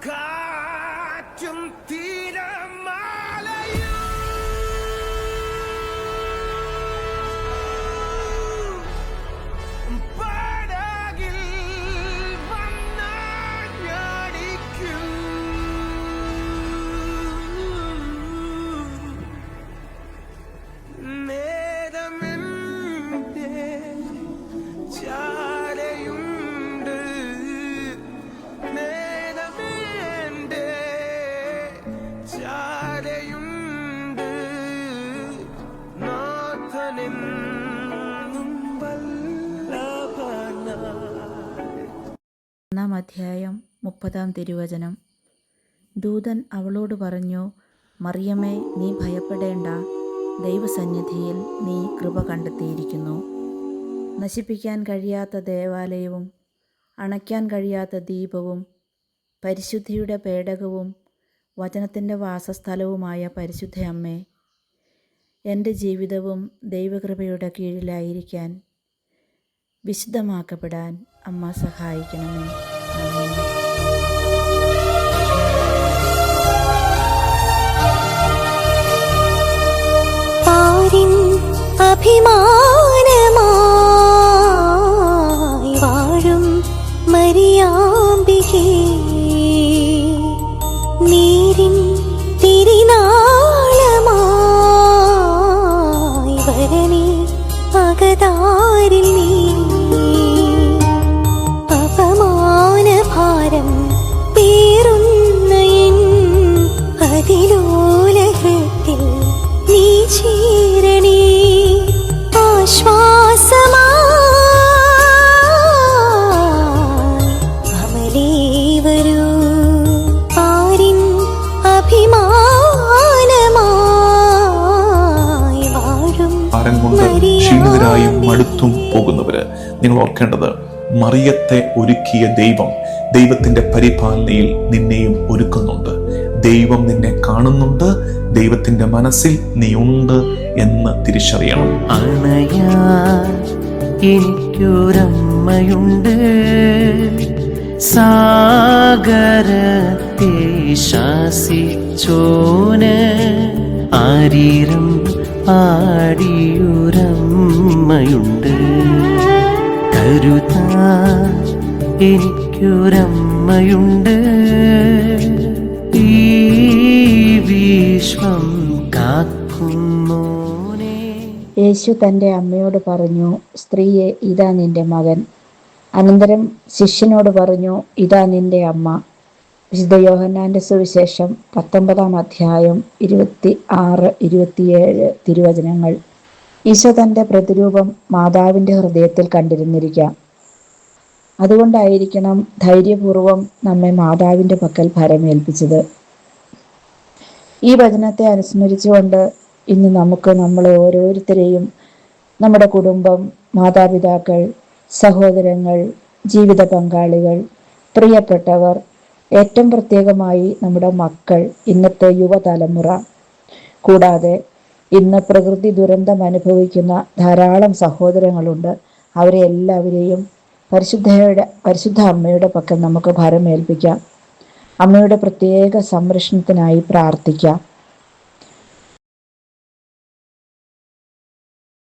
കാറ്റും തീരമാലയും പടകിൽ വന്നടിക്കും. നേരമെന്റെ ചാരയുണ്ട്, നേരമെന്റെ ചാരയുണ്ട്, നാഥനെന്നും വല്ലഭനായി. 1 അധ്യായം 30 തിരുവചനം. ദൂതൻ അവളോട് പറഞ്ഞു, മറിയമേ, നീ ഭയപ്പെടേണ്ട, ദൈവസന്നിധിയിൽ നീ കൃപ കണ്ടെത്തിയിരിക്കുന്നു. നശിപ്പിക്കാൻ കഴിയാത്ത ദേവാലയവും അണയ്ക്കാൻ കഴിയാത്ത ദീപവും പരിശുദ്ധിയുടെ പേടകവും വചനത്തിൻ്റെ വാസസ്ഥലവുമായ പരിശുദ്ധ അമ്മേ, എൻ്റെ ജീവിതവും ദൈവകൃപയുടെ കീഴിലായിരിക്കാൻ വിശുദ്ധമാക്കപ്പെടാൻ അമ്മ സഹായിക്കണമേ. ആമേൻ. അഭിമാനമായി വാഴും മരിയാമ്പികേ, നീരിൻ തിരിനാളമായി വരണേ അകതാരിൽ നീ. അപമാനഭാരം പേറുന്ന എൻ അതിലോലഹത്തിൽ നീ ചേരണേ. ആശ്വാസമായി അമലേ വരൂ, ആരിൻ അഭിമാനമായി വാഴും ക്ഷീണിതരായും മടുത്തും പോകുന്നവര്, നിങ്ങൾ ഓർക്കേണ്ടത്, മറിയത്തെ ഒരുക്കിയ ദൈവത്തിന്റെ പരിപാലനയിൽ നിന്നെയും ഒരുക്കുന്നുണ്ട്. ദൈവം നിന്നെ കാണുന്നുണ്ട്, ദൈവത്തിന്റെ മനസ്സിൽ നീ ഉണ്ട് എന്ന് തിരിച്ചറിയണം. അണയാൻ എനിക്കൊരമ്മയുണ്ട്, സാഗരത്തെ ശാസിച്ചോന് ആരീരം പാടിയൊരമ്മയുണ്ട്. കരുതാൻ എനിക്കൊരമ്മയുണ്ട്, ഈ വിശ്വം കാക്കുന്നോനെ. യേശു തൻ്റെ അമ്മയോട് പറഞ്ഞു, സ്ത്രീയെ, ഇതാ നിന്റെ മകൻ. അനന്തരം ശിഷ്യനോട് പറഞ്ഞു, ഇതാ നിന്റെ അമ്മ. വിശുദ്ധ യോഹന്നാന്റെ സുവിശേഷം 19 അധ്യായം 26-27 തിരുവചനങ്ങൾ. ഈശോ തൻ്റെ പ്രതിരൂപം മാതാവിൻ്റെ ഹൃദയത്തിൽ കണ്ടിരുന്നിരിക്കാം. അതുകൊണ്ടായിരിക്കണം ധൈര്യപൂർവം നമ്മെ മാതാവിൻ്റെ പക്കൽ ഭരമേൽപ്പിച്ചത്. ഈ വചനത്തെ അനുസ്മരിച്ചുകൊണ്ട് ഇന്ന് നമുക്ക് നമ്മളെ ഓരോരുത്തരെയും, നമ്മുടെ കുടുംബം, മാതാപിതാക്കൾ, സഹോദരങ്ങൾ, ജീവിത പങ്കാളികൾ, പ്രിയപ്പെട്ടവർ, ഏറ്റവും പ്രത്യേകമായി നമ്മുടെ മക്കൾ, ഇന്നത്തെ യുവതലമുറ, കൂടാതെ ഇന്ന് പ്രകൃതി ദുരന്തം അനുഭവിക്കുന്ന ധാരാളം സഹോദരങ്ങളുണ്ട്. അവരെ എല്ലാവരെയും പരിശുദ്ധ അമ്മയുടെ പക്കൽ നമുക്ക് ഭരമേൽപ്പിക്കാം. അമ്മയുടെ പ്രത്യേക സംരക്ഷണത്തിനായി പ്രാർത്ഥിക്കാം.